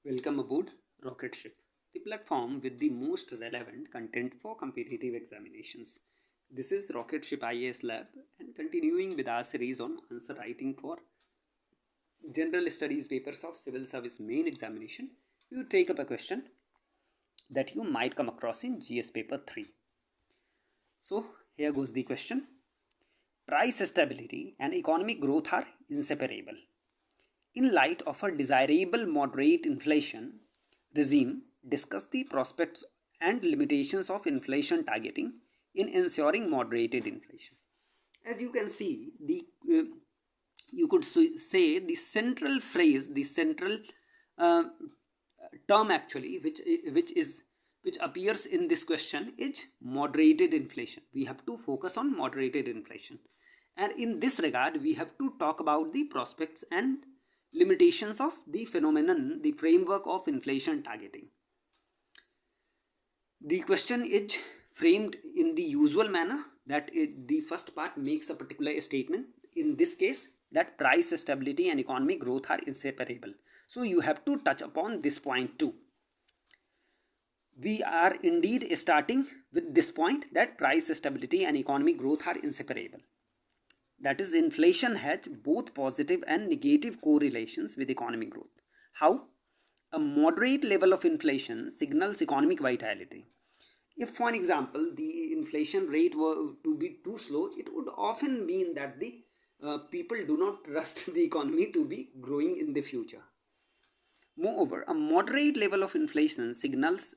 Welcome aboard Rocket Ship, the platform with the most relevant content for competitive examinations. This is Rocket Ship IAS Lab and continuing with our series on answer writing for general studies papers of civil service main examination. You take up a question that you might come across in GS paper 3. So here goes the question. Price stability and economic growth are inseparable. In light of a desirable moderate inflation regime, discuss the prospects and limitations of inflation targeting in ensuring moderated inflation. As you can see, you could say the central phrase, the central term actually, which appears in this question is moderated inflation. We have to focus on moderated inflation, and in this regard, we have to talk about the prospects and limitations of the phenomenon, the framework of inflation targeting. The question is framed in the usual manner that the first part makes a particular statement. In this case, that price stability and economic growth are inseparable. So you have to touch upon this point too. We are indeed starting with this point that price stability and economic growth are inseparable. That is, inflation has both positive and negative correlations with economic growth. How? A moderate level of inflation signals economic vitality. If, for example, the inflation rate were to be too slow, it would often mean that the people do not trust the economy to be growing in the future. Moreover, a moderate level of inflation signals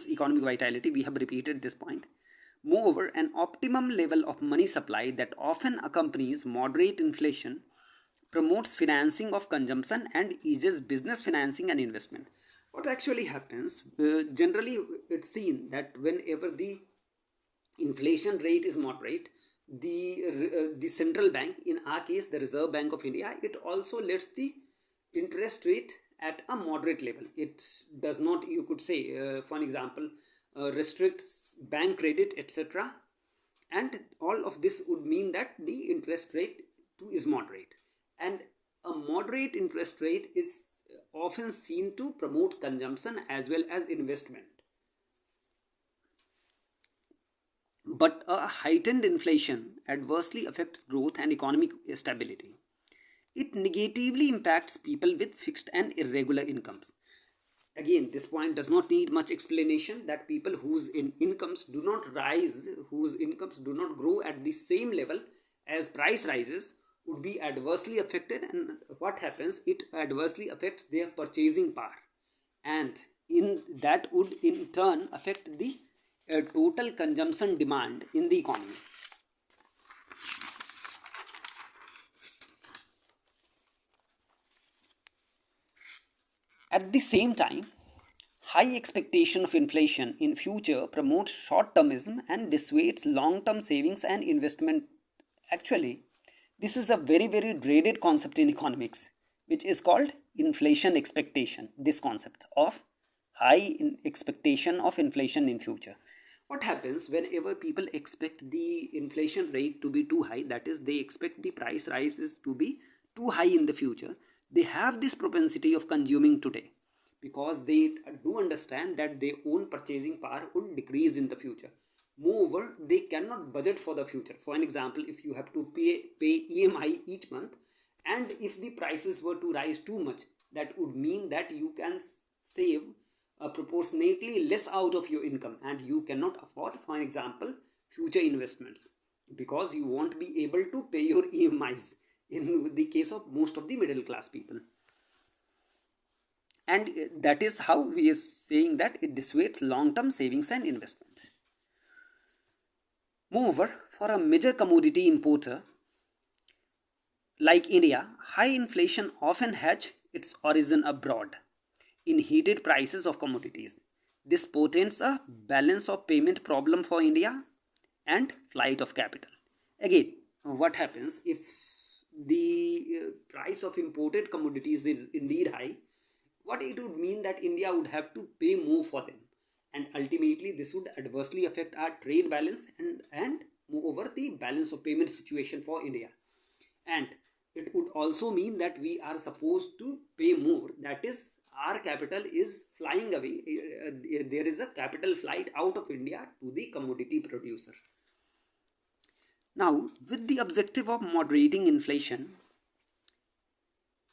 economic vitality. We have repeated this point. Moreover, an optimum level of money supply that often accompanies moderate inflation promotes financing of consumption and eases business financing and investment. What actually happens, generally it's seen that whenever the inflation rate is moderate, the central bank, in our case the Reserve Bank of India, it also lets the interest rate at a moderate level. It does not, you could say, for example, restricts bank credit, etc. And all of this would mean that the interest rate too is moderate. And a moderate interest rate is often seen to promote consumption as well as investment. But a heightened inflation adversely affects growth and economic stability. It negatively impacts people with fixed and irregular incomes. Again, this point does not need much explanation, that people whose incomes do not rise, whose incomes do not grow at the same level as price rises, would be adversely affected. And what happens? It adversely affects their purchasing power, and that would in turn affect the total consumption demand in the economy. At the same time, high expectation of inflation in future promotes short-termism and dissuades long-term savings and investment. Actually, this is a very dreaded concept in economics, which is called inflation expectation. This concept of high expectation of inflation in future. What happens whenever people expect the inflation rate to be too high, that is, they expect the price rises to be too high in the future, they have this propensity of consuming today because they do understand that their own purchasing power would decrease in the future. Moreover, they cannot budget for the future. For an example, if you have to pay EMI each month, and if the prices were to rise too much, that would mean that you can save proportionately less out of your income, and you cannot afford, for example, future investments, because you won't be able to pay your EMIs in the case of most of the middle class people. And that is how we are saying that it dissuades long-term savings and investments. Moreover, for a major commodity importer like India, high inflation often has its origin abroad in heated prices of commodities. This portends a balance of payment problem for India and flight of capital. Again, what happens if the price of imported commodities is indeed high? What it would mean that India would have to pay more for them, and ultimately this would adversely affect our trade balance and moreover the balance of payment situation for India. And it would also mean that we are supposed to pay more, that is, our capital is flying away. There is a capital flight out of India to the commodity producer. Now, with the objective of moderating inflation,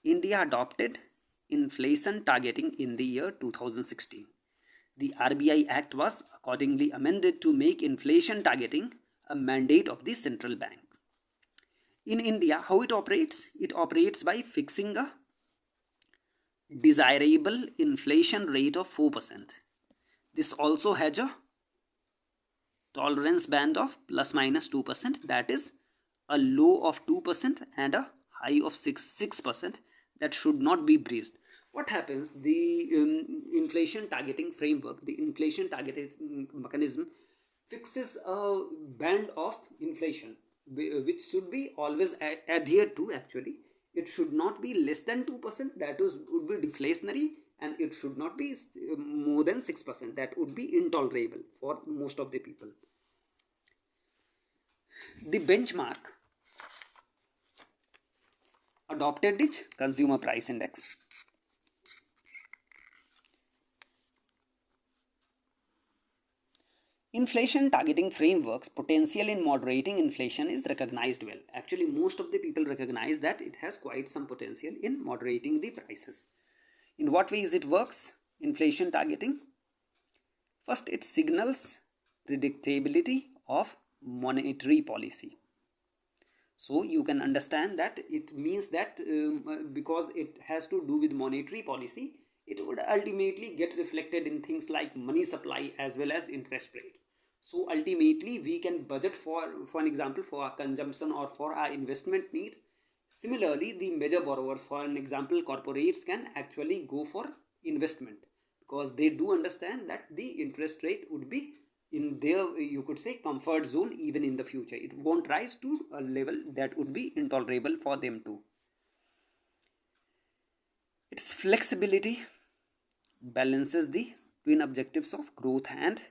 India adopted inflation targeting in the year 2016. The RBI Act was accordingly amended to make inflation targeting a mandate of the central bank. In India, how it operates? It operates by fixing a desirable inflation rate of 4%. This also has a tolerance band of plus minus 2%, that is a low of 2% and a high of 6% that should not be breached. What happens? The inflation targeting framework, the inflation targeting mechanism fixes a band of inflation which should be always adhered to. Actually, it should not be less than 2%, that would be deflationary, and it should not be more than 6%, that would be intolerable for most of the people. The benchmark adopted is consumer price index. Inflation targeting framework's potential in moderating inflation is recognized well. Actually, most of the people recognize that it has quite some potential in moderating the prices. In what ways it works? Inflation targeting. First, it signals predictability of monetary policy. So you can understand that it means that because it has to do with monetary policy, it would ultimately get reflected in things like money supply as well as interest rates. So ultimately we can budget for an example, for our consumption or for our investment needs. Similarly, the major borrowers, for an example corporates, can actually go for investment because they do understand that the interest rate would be in their, you could say, comfort zone even in the future. It won't rise to a level that would be intolerable for them too. Its flexibility balances the twin objectives of growth and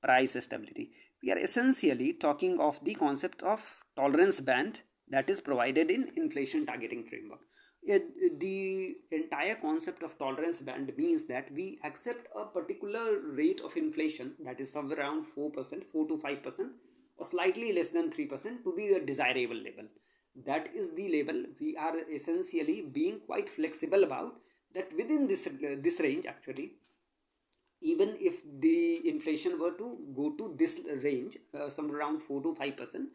price stability. We are essentially talking of the concept of tolerance band that is provided in inflation targeting framework. The entire concept of tolerance band means that we accept a particular rate of inflation, that is somewhere around 4%, 4 to 5%, or slightly less than 3% to be a desirable level. That is the level we are essentially being quite flexible about, that within this range actually, even if the inflation were to go to this range, somewhere around 4 to 5%,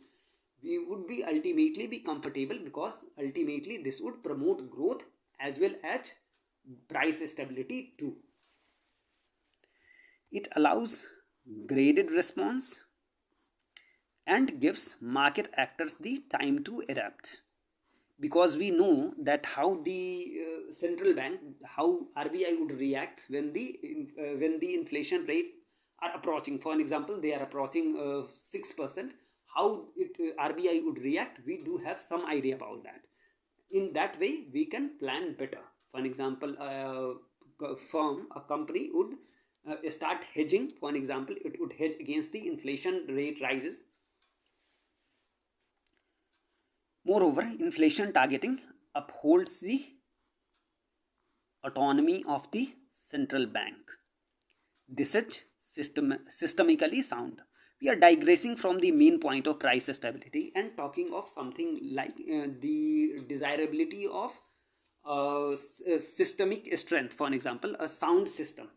we would be ultimately be comfortable, because ultimately this would promote growth as well as price stability too. It allows graded response and gives market actors the time to adapt, because we know that how the central bank, how RBI would react when the inflation rate are approaching. For an example, they are approaching 6%. How RBI would react, we do have some idea about that. In that way, we can plan better. For an example, a company would start hedging. For an example, it would hedge against the inflation rate rises. Moreover, inflation targeting upholds the autonomy of the central bank. This is systemically sound. We are digressing from the main point of price stability and talking of something like the desirability of systemic strength. For an example, a sound system,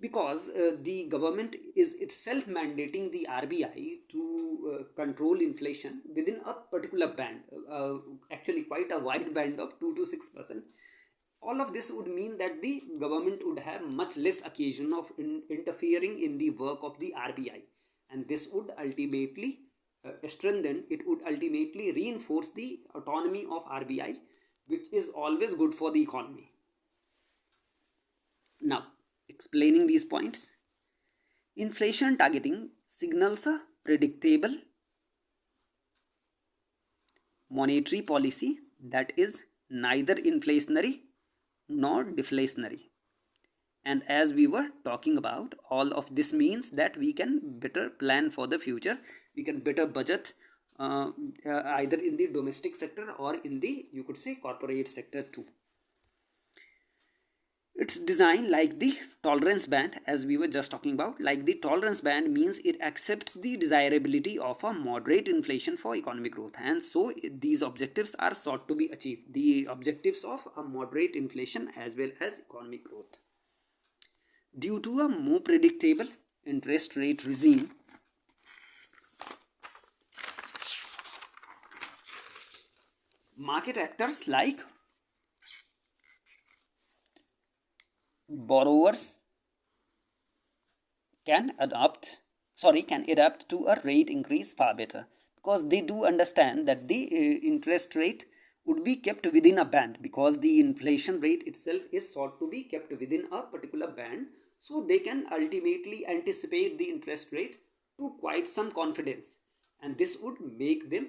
because the government is itself mandating the RBI to control inflation within a particular band, actually quite a wide band of 2 to 6%. All of this would mean that the government would have much less occasion of interfering in the work of the RBI, and this would ultimately strengthen, it would ultimately reinforce the autonomy of RBI, which is always good for the economy. Now, explaining these points, inflation targeting signals a predictable monetary policy that is neither inflationary nor deflationary. And as we were talking about, all of this means that we can better plan for the future. We can better budget either in the domestic sector or in the, you could say, corporate sector too. It's designed like the tolerance band, as we were just talking about. Like the tolerance band means it accepts the desirability of a moderate inflation for economic growth, and so these objectives are sought to be achieved, the objectives of a moderate inflation as well as economic growth. Due to a more predictable interest rate regime, market actors like borrowers can adapt to a rate increase far better, because they do understand that the interest rate would be kept within a band, because the inflation rate itself is sought to be kept within a particular band, so they can ultimately anticipate the interest rate to quite some confidence, and this would make them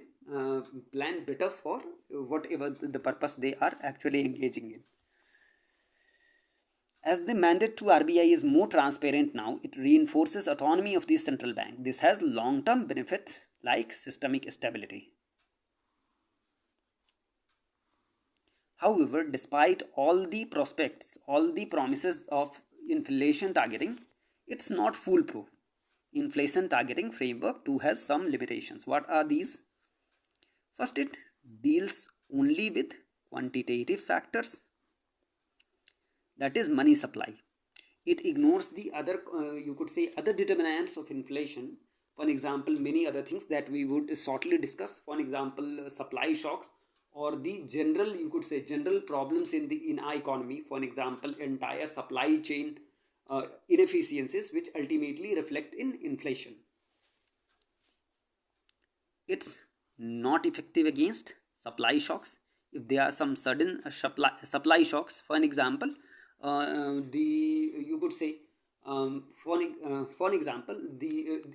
plan better for whatever the purpose they are actually engaging in. As the mandate to RBI is more transparent now, it reinforces autonomy of the central bank. This has long-term benefits like systemic stability. However, despite all the prospects, all the promises of inflation targeting, it's not foolproof. Inflation targeting framework too has some limitations. What are these? First, it deals only with quantitative factors, that is money supply. It ignores the other, you could say, other determinants of inflation. For example, many other things that we would shortly discuss. For example, supply shocks, or the general, you could say, general problems in our economy. For example, entire supply chain inefficiencies, which ultimately reflect in inflation. It's not effective against supply shocks. If there are some sudden supply shocks, for an example, the you could say, for example,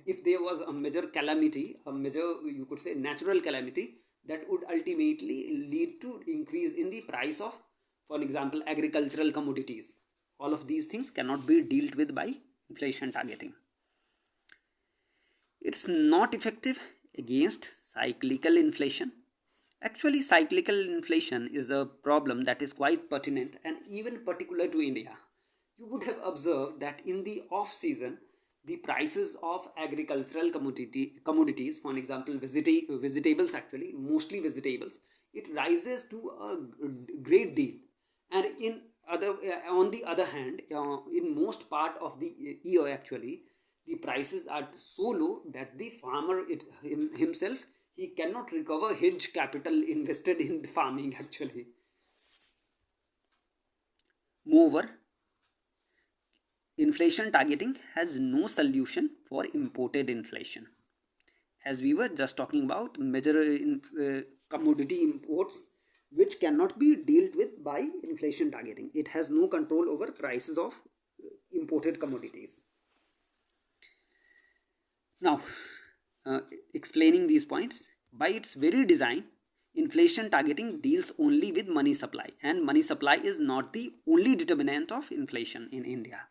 if there was a major calamity, a major, you could say, natural calamity, that would ultimately lead to increase in the price of, for example, agricultural commodities. All of these things cannot be dealt with by inflation targeting. It's not effective against cyclical inflation. Actually, cyclical inflation is a problem that is quite pertinent and even particular to India. You would have observed that in the off season, the prices of agricultural commodities, for example, vegetables, actually, mostly vegetables, it rises to a great deal. And on the other hand, in most part of the year, actually, the prices are so low that the farmer himself, he cannot recover his capital invested in farming, actually. Moreover, inflation targeting has no solution for imported inflation. As we were just talking about, major commodity imports which cannot be dealt with by inflation targeting. It has no control over prices of imported commodities. Now, explaining these points, by its very design, inflation targeting deals only with money supply, and money supply is not the only determinant of inflation in India.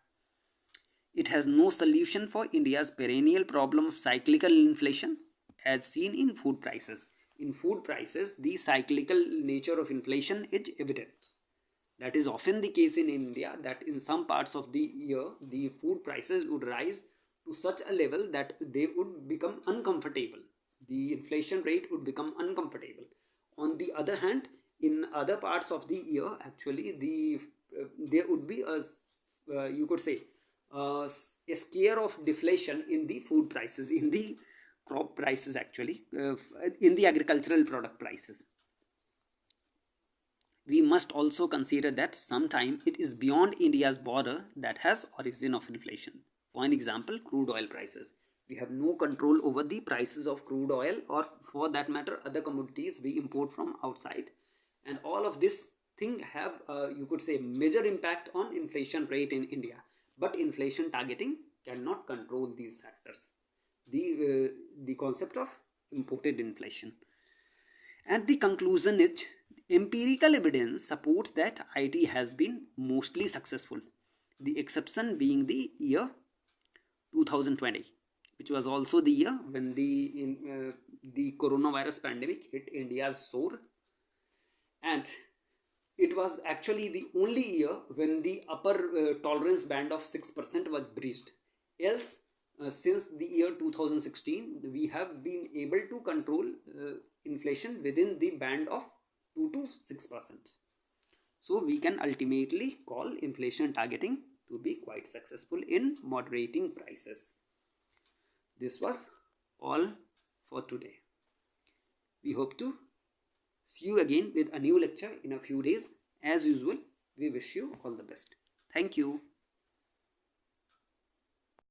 It has no solution for India's perennial problem of cyclical inflation, as seen in food prices. In food prices, the cyclical nature of inflation is evident. That is often the case in India, that in some parts of the year, the food prices would rise to such a level that they would become uncomfortable. The inflation rate would become uncomfortable. On the other hand, in other parts of the year, actually, there would be a, you could say, a scare of deflation in the food prices, in the crop prices, actually, in the agricultural product prices. We must also consider that sometimes it is beyond India's border that has origin of inflation. For an example, crude oil prices. We have no control over the prices of crude oil, or for that matter other commodities we import from outside, and all of this thing have, you could say, major impact on inflation rate in India. But inflation targeting cannot control these factors. The concept of imported inflation. And the conclusion is, empirical evidence supports that IT has been mostly successful. The exception being the year 2020, which was also the year when the coronavirus pandemic hit India's shore. And it was actually the only year when the upper tolerance band of 6% was breached. Else, since the year 2016, we have been able to control inflation within the band of 2 to 6%. So we can ultimately call inflation targeting to be quite successful in moderating prices. This was all for today. We hope to see you again with a new lecture in a few days. As usual, we wish you all the best. Thank you.